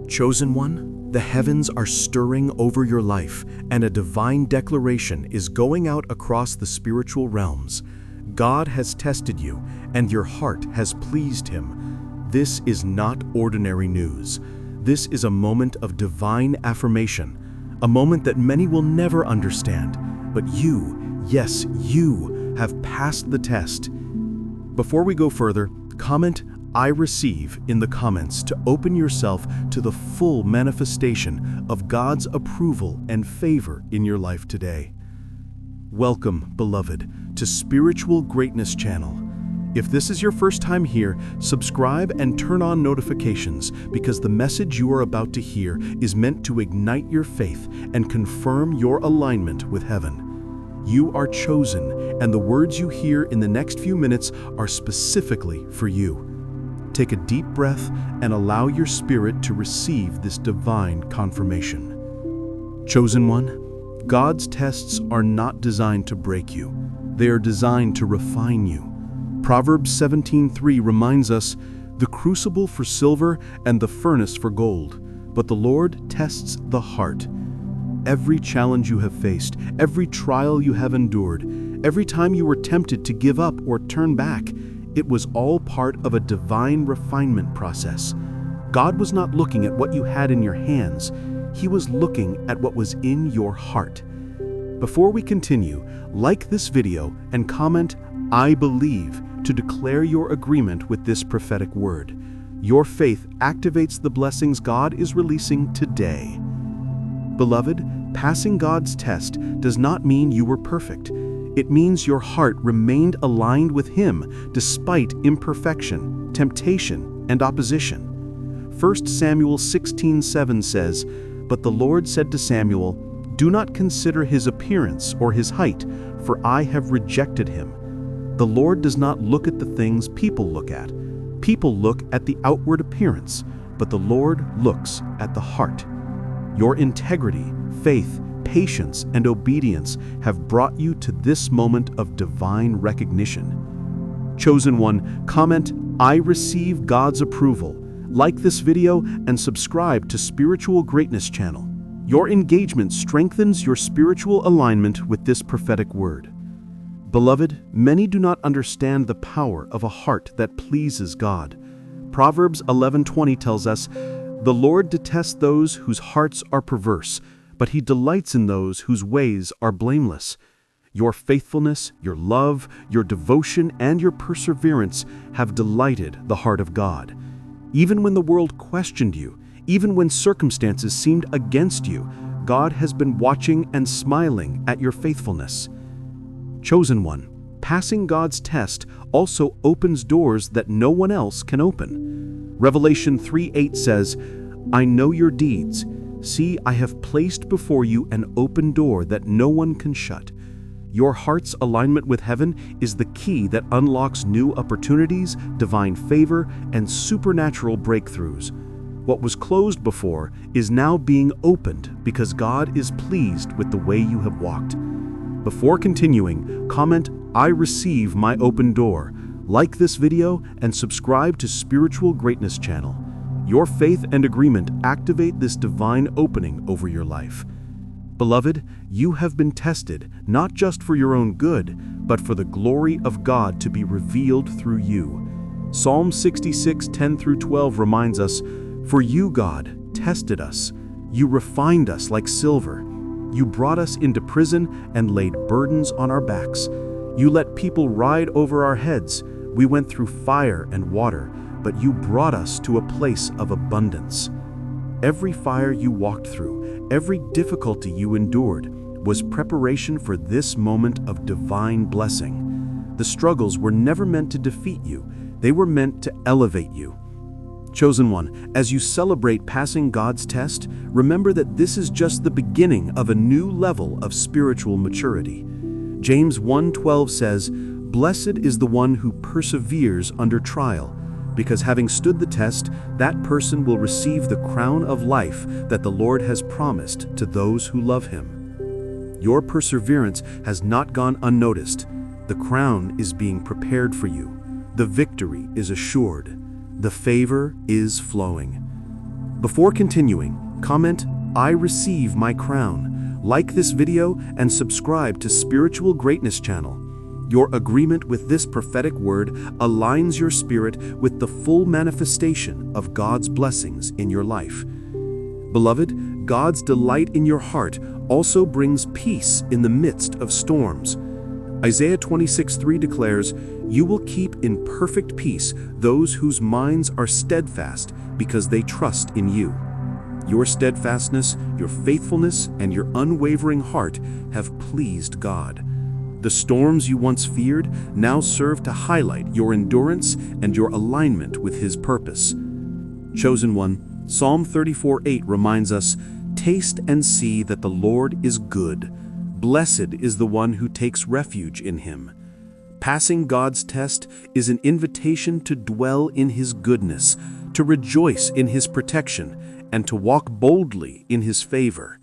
Chosen one, the heavens are stirring over your life, and a divine declaration is going out across the spiritual realms. God has tested you, and your heart has pleased Him. This is not ordinary news. This is a moment of divine affirmation, a moment that many will never understand. But you, yes, you, have passed the test. Before we go further, comment "I receive" in the comments to open yourself to the full manifestation of God's approval and favor in your life today. Welcome, beloved, to Spiritual Greatness Channel. If this is your first time here, subscribe and turn on notifications, because the message you are about to hear is meant to ignite your faith and confirm your alignment with heaven. You are chosen, and the words you hear in the next few minutes are specifically for you. Take a deep breath and allow your spirit to receive this divine confirmation. Chosen one, God's tests are not designed to break you. They are designed to refine you. Proverbs 17:3 reminds us, "The crucible for silver and the furnace for gold, but the Lord tests the heart." Every challenge you have faced, every trial you have endured, every time you were tempted to give up or turn back, it was all part of a divine refinement process. God was not looking at what you had in your hands. He was looking at what was in your heart. Before we continue, like this video and comment "I believe" to declare your agreement with this prophetic word. Your faith activates the blessings God is releasing today. Beloved, passing God's test does not mean you were perfect. It means your heart remained aligned with Him despite imperfection, temptation, and opposition. 1 Samuel 16:7 says, "But the Lord said to Samuel, 'Do not consider his appearance or his height, for I have rejected him.'" The Lord does not look at the things people look at. People look at the outward appearance, but the Lord looks at the heart. Your integrity, faith, patience, and obedience have brought you to this moment of divine recognition. Chosen one, comment "I receive God's approval." Like this video and subscribe to Spiritual Greatness Channel. Your engagement strengthens your spiritual alignment with this prophetic word. Beloved, many do not understand the power of a heart that pleases God. Proverbs 11:20 tells us, "The Lord detests those whose hearts are perverse, but He delights in those whose ways are blameless." Your faithfulness, your love, your devotion, and your perseverance have delighted the heart of God. Even when the world questioned you, even when circumstances seemed against you, God has been watching and smiling at your faithfulness. Chosen one, passing God's test also opens doors that no one else can open. Revelation 3:8 says, "I know your deeds. See, I have placed before you an open door that no one can shut." Your heart's alignment with heaven is the key that unlocks new opportunities, divine favor, and supernatural breakthroughs. What was closed before is now being opened because God is pleased with the way you have walked. Before continuing, comment "I receive my open door." Like this video and subscribe to Spiritual Greatness Channel. Your faith and agreement activate this divine opening over your life. Beloved, you have been tested not just for your own good, but for the glory of God to be revealed through you. Psalm 66:10-12 reminds us, "For you, God, tested us. You refined us like silver. You brought us into prison and laid burdens on our backs. You let people ride over our heads. We went through fire and water, but you brought us to a place of abundance." Every fire you walked through, every difficulty you endured, was preparation for this moment of divine blessing. The struggles were never meant to defeat you. They were meant to elevate you. Chosen one, as you celebrate passing God's test, remember that this is just the beginning of a new level of spiritual maturity. James 1:12 says, "Blessed is the one who perseveres under trial, because having stood the test, that person will receive the crown of life that the Lord has promised to those who love Him." Your perseverance has not gone unnoticed. The crown is being prepared for you. The victory is assured. The favor is flowing. Before continuing, comment, "I receive my crown." Like this video and subscribe to Spiritual Greatness channel. Your agreement with this prophetic word aligns your spirit with the full manifestation of God's blessings in your life. Beloved, God's delight in your heart also brings peace in the midst of storms. Isaiah 26:3 declares, "You will keep in perfect peace those whose minds are steadfast because they trust in you." Your steadfastness, your faithfulness, and your unwavering heart have pleased God. The storms you once feared now serve to highlight your endurance and your alignment with His purpose. Chosen one, Psalm 34:8 reminds us, "Taste and see that the Lord is good. Blessed is the one who takes refuge in Him." Passing God's test is an invitation to dwell in His goodness, to rejoice in His protection, and to walk boldly in His favor.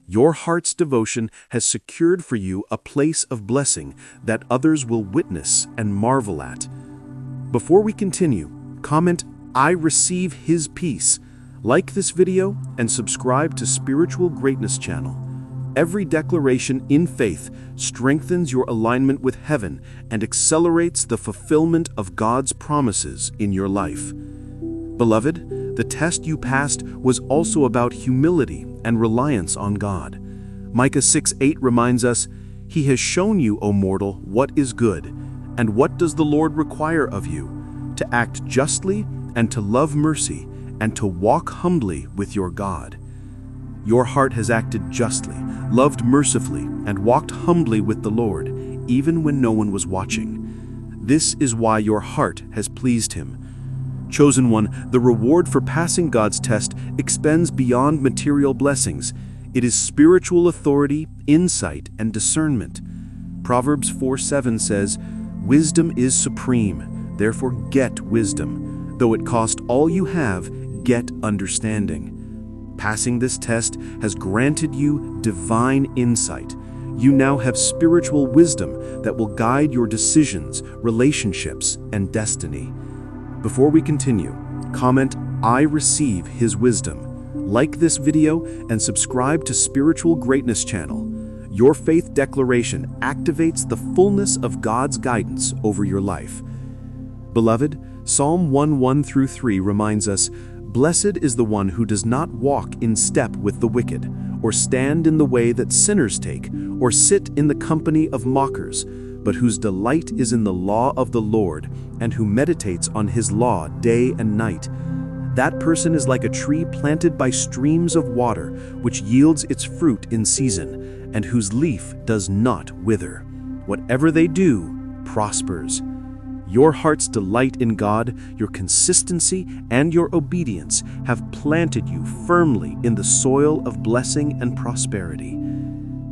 Your heart's devotion has secured for you a place of blessing that others will witness and marvel at. Before we continue, comment, "I receive His peace." Like this video and subscribe to Spiritual Greatness channel. Every declaration in faith strengthens your alignment with heaven and accelerates the fulfillment of God's promises in your life. Beloved, the test you passed was also about humility and reliance on God. Micah 6:8 reminds us, "He has shown you, O mortal, what is good. And what does the Lord require of you? To act justly and to love mercy and to walk humbly with your God." Your heart has acted justly, loved mercifully, and walked humbly with the Lord, even when no one was watching. This is why your heart has pleased Him. Chosen one, the reward for passing God's test extends beyond material blessings. It is spiritual authority, insight, and discernment. Proverbs 4:7 says, "Wisdom is supreme, therefore get wisdom. Though it cost all you have, get understanding." Passing this test has granted you divine insight. You now have spiritual wisdom that will guide your decisions, relationships, and destiny. Before we continue, comment, "I receive His wisdom." Like this video and subscribe to Spiritual Greatness channel. Your faith declaration activates the fullness of God's guidance over your life. Beloved, Psalm 1:1-3 reminds us, "Blessed is the one who does not walk in step with the wicked, or stand in the way that sinners take, or sit in the company of mockers, but whose delight is in the law of the Lord, and who meditates on His law day and night. That person is like a tree planted by streams of water, which yields its fruit in season, and whose leaf does not wither. Whatever they do prospers." Your heart's delight in God, your consistency, and your obedience have planted you firmly in the soil of blessing and prosperity.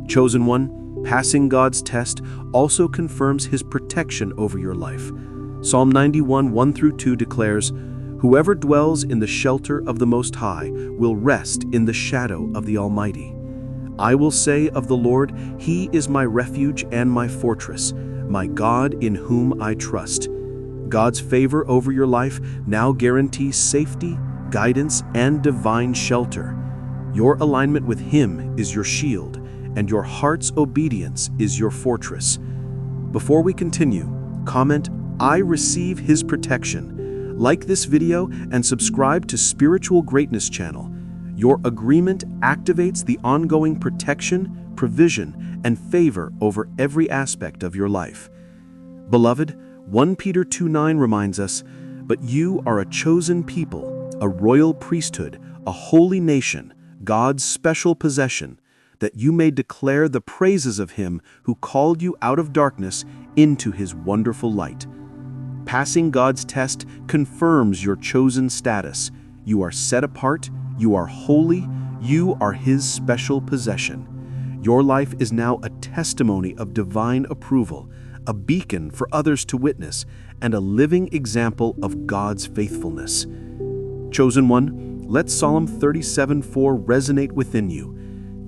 Chosen one, passing God's test also confirms His protection over your life. Psalm 91:1-2 declares, "Whoever dwells in the shelter of the Most High will rest in the shadow of the Almighty. I will say of the Lord, He is my refuge and my fortress, my God in whom I trust." God's favor over your life now guarantees safety, guidance, and divine shelter. Your alignment with Him is your shield, and your heart's obedience is your fortress. Before we continue, comment, "I receive His protection." Like this video and subscribe to Spiritual Greatness channel. Your agreement activates the ongoing protection, provision, and favor over every aspect of your life. Beloved, 1 Peter 2:9 reminds us, "But you are a chosen people, a royal priesthood, a holy nation, God's special possession, that you may declare the praises of Him who called you out of darkness into His wonderful light." Passing God's test confirms your chosen status. You are set apart, you are holy, you are His special possession. Your life is now a testimony of divine approval, a beacon for others to witness, and a living example of God's faithfulness. Chosen one, let Psalm 37:4 resonate within you.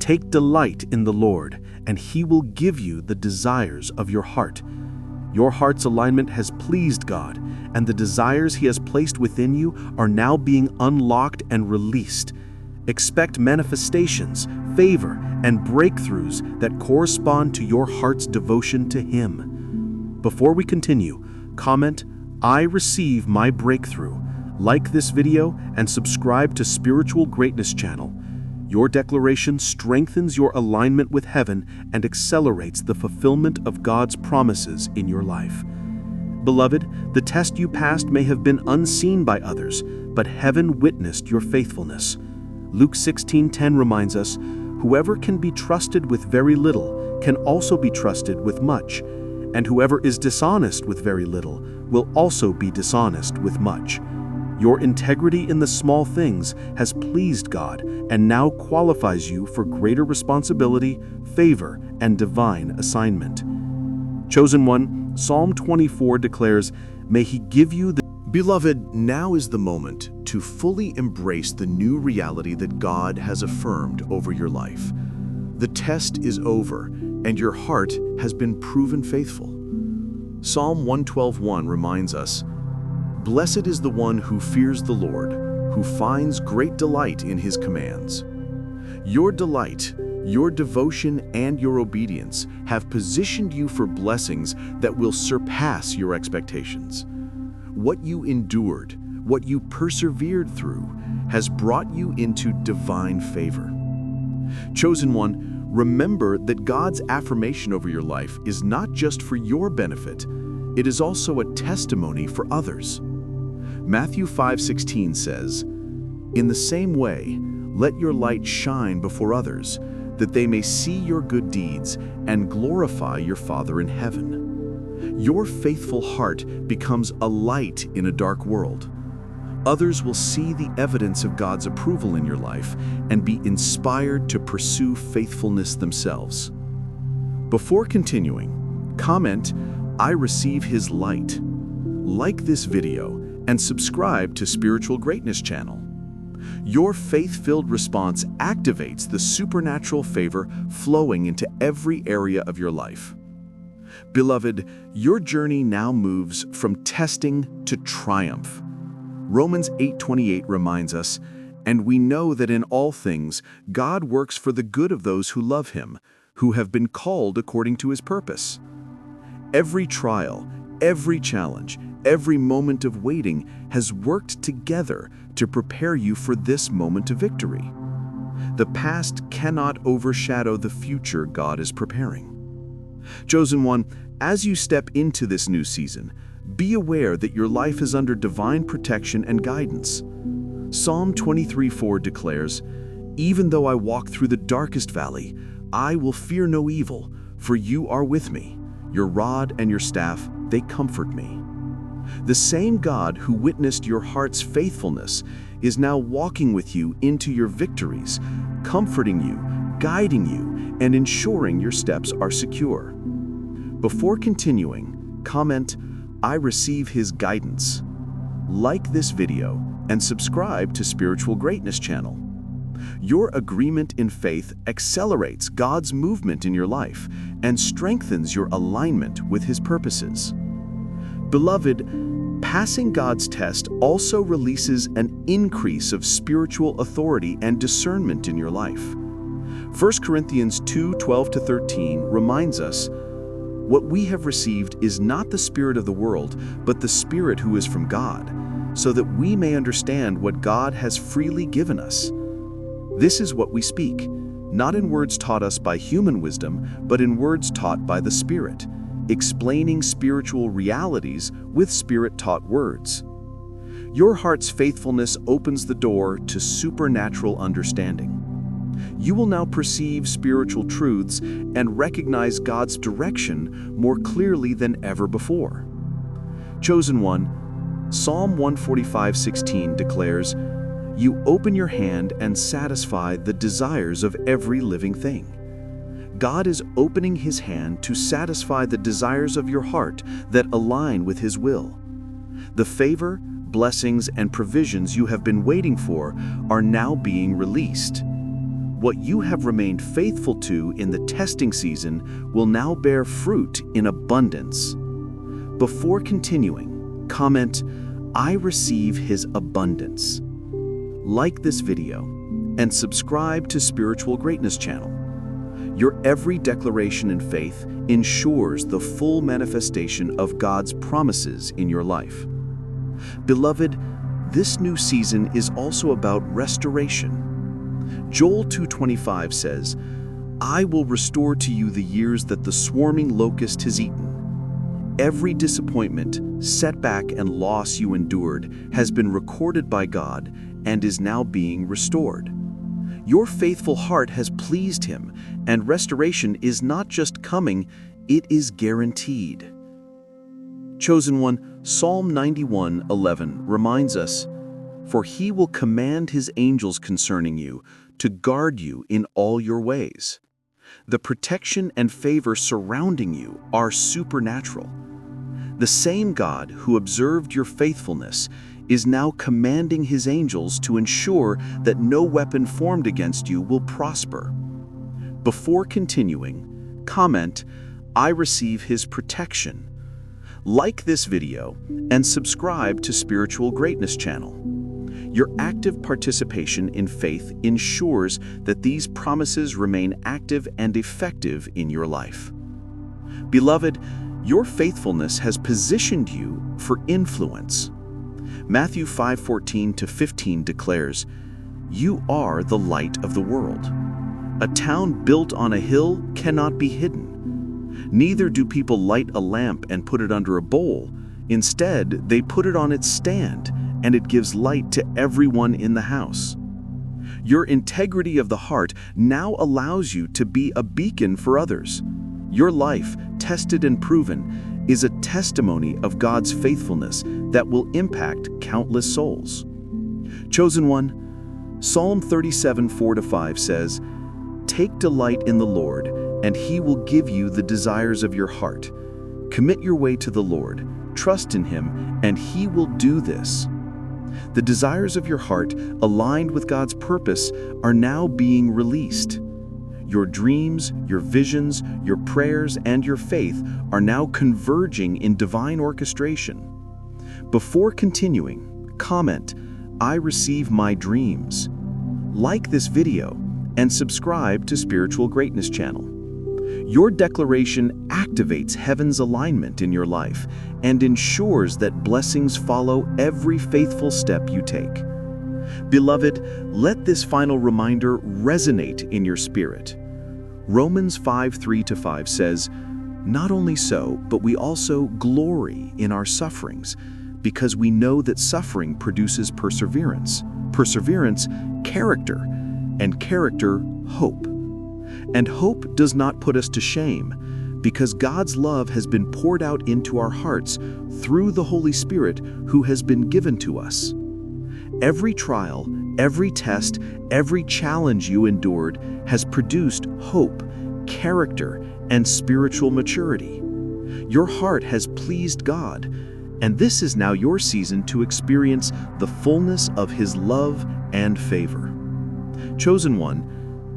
"Take delight in the Lord, and He will give you the desires of your heart." Your heart's alignment has pleased God, and the desires He has placed within you are now being unlocked and released. Expect manifestations, favor, and breakthroughs that correspond to your heart's devotion to Him. Before we continue, comment, "I receive my breakthrough." Like this video and subscribe to Spiritual Greatness channel. Your declaration strengthens your alignment with heaven and accelerates the fulfillment of God's promises in your life. Beloved, the test you passed may have been unseen by others, but heaven witnessed your faithfulness. Luke 16:10 reminds us, "Whoever can be trusted with very little can also be trusted with much, and whoever is dishonest with very little will also be dishonest with much." Your integrity in the small things has pleased God and now qualifies you for greater responsibility, favor, and divine assignment. Chosen one, Psalm 24 declares, "May He give you the..." Beloved, now is the moment to fully embrace the new reality that God has affirmed over your life. The test is over, and your heart has been proven faithful. Psalm 112:1 reminds us, "Blessed is the one who fears the Lord, who finds great delight in His commands." Your delight, your devotion, and your obedience have positioned you for blessings that will surpass your expectations. What you endured, what you persevered through, has brought you into divine favor. Chosen one, remember that God's affirmation over your life is not just for your benefit, it is also a testimony for others. Matthew 5:16 says, "In the same way, let your light shine before others, that they may see your good deeds and glorify your Father in heaven." Your faithful heart becomes a light in a dark world. Others will see the evidence of God's approval in your life and be inspired to pursue faithfulness themselves. Before continuing, comment, "I receive His light." Like this video and subscribe to Spiritual Greatness channel. Your faith-filled response activates the supernatural favor flowing into every area of your life. Beloved, your journey now moves from testing to triumph. Romans 8:28 reminds us, "And we know that in all things God works for the good of those who love Him, who have been called according to His purpose." Every trial, every challenge, every moment of waiting has worked together to prepare you for this moment of victory. The past cannot overshadow the future God is preparing. Chosen one, as you step into this new season, be aware that your life is under divine protection and guidance. Psalm 23:4 declares, "Even though I walk through the darkest valley, I will fear no evil, for you are with me. Your rod and your staff, they comfort me." The same God who witnessed your heart's faithfulness is now walking with you into your victories, comforting you, guiding you, and ensuring your steps are secure. Before continuing, comment, "I receive His guidance." Like this video and subscribe to Spiritual Greatness channel. Your agreement in faith accelerates God's movement in your life and strengthens your alignment with His purposes. Beloved, passing God's test also releases an increase of spiritual authority and discernment in your life. 1 Corinthians 2:12-13 reminds us, "What we have received is not the spirit of the world, but the Spirit who is from God, so that we may understand what God has freely given us. This is what we speak, not in words taught us by human wisdom, but in words taught by the Spirit, explaining spiritual realities with Spirit-taught words." Your heart's faithfulness opens the door to supernatural understanding. You will now perceive spiritual truths and recognize God's direction more clearly than ever before. Chosen one, Psalm 145:16 declares, "You open your hand and satisfy the desires of every living thing." God is opening His hand to satisfy the desires of your heart that align with His will. The favor, blessings, and provisions you have been waiting for are now being released. What you have remained faithful to in the testing season will now bear fruit in abundance. Before continuing, comment, "I receive His abundance." Like this video and subscribe to Spiritual Greatness channel. Your every declaration in faith ensures the full manifestation of God's promises in your life. Beloved, this new season is also about restoration. Joel 2:25 says, "I will restore to you the years that the swarming locust has eaten." Every disappointment, setback, and loss you endured has been recorded by God and is now being restored. Your faithful heart has pleased Him, and restoration is not just coming, it is guaranteed. Chosen one, Psalm 91:11 reminds us, "For He will command His angels concerning you to guard you in all your ways." The protection and favor surrounding you are supernatural. The same God who observed your faithfulness is now commanding His angels to ensure that no weapon formed against you will prosper. Before continuing, comment, "I receive His protection." Like this video and subscribe to Spiritual Greatness channel. Your active participation in faith ensures that these promises remain active and effective in your life. Beloved, your faithfulness has positioned you for influence. Matthew 5:14-15 declares, "You are the light of the world. A town built on a hill cannot be hidden. Neither do people light a lamp and put it under a bowl. Instead, they put it on its stand, and it gives light to everyone in the house." Your integrity of the heart now allows you to be a beacon for others. Your life, tested and proven, is a testimony of God's faithfulness that will impact countless souls. Chosen one, Psalm 37:4-5 says, "Take delight in the Lord, and He will give you the desires of your heart. Commit your way to the Lord, trust in Him, and He will do this." The desires of your heart, aligned with God's purpose, are now being released. Your dreams, your visions, your prayers, and your faith are now converging in divine orchestration. Before continuing, comment, "I receive my dreams." Like this video and subscribe to Spiritual Greatness channel. Your declaration activates heaven's alignment in your life and ensures that blessings follow every faithful step you take. Beloved, let this final reminder resonate in your spirit. Romans 5:3-5 says, "Not only so, but we also glory in our sufferings, because we know that suffering produces perseverance, perseverance, character, and character, hope. And hope does not put us to shame, because God's love has been poured out into our hearts through the Holy Spirit who has been given to us." Every trial, every test, every challenge you endured has produced hope, character, and spiritual maturity. Your heart has pleased God, and this is now your season to experience the fullness of His love and favor. Chosen one,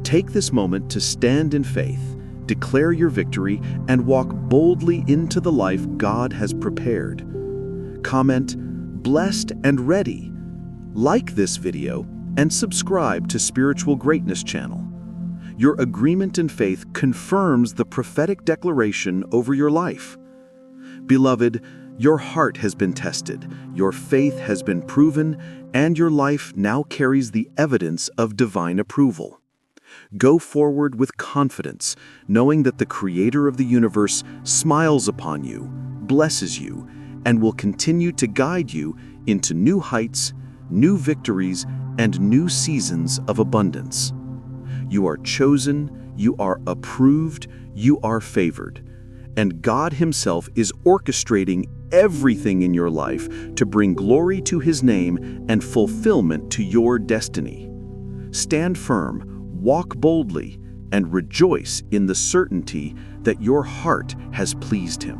take this moment to stand in faith, declare your victory, and walk boldly into the life God has prepared. Comment, "Blessed and ready." Like this video and subscribe to Spiritual Greatness channel. Your agreement in faith confirms the prophetic declaration over your life. Beloved, your heart has been tested, your faith has been proven, and your life now carries the evidence of divine approval. Go forward with confidence, knowing that the Creator of the universe smiles upon you, blesses you, and will continue to guide you into new heights, new victories, and new seasons of abundance. You are chosen, you are approved, you are favored, and God Himself is orchestrating everything in your life to bring glory to His name and fulfillment to your destiny. Stand firm, walk boldly, and rejoice in the certainty that your heart has pleased Him.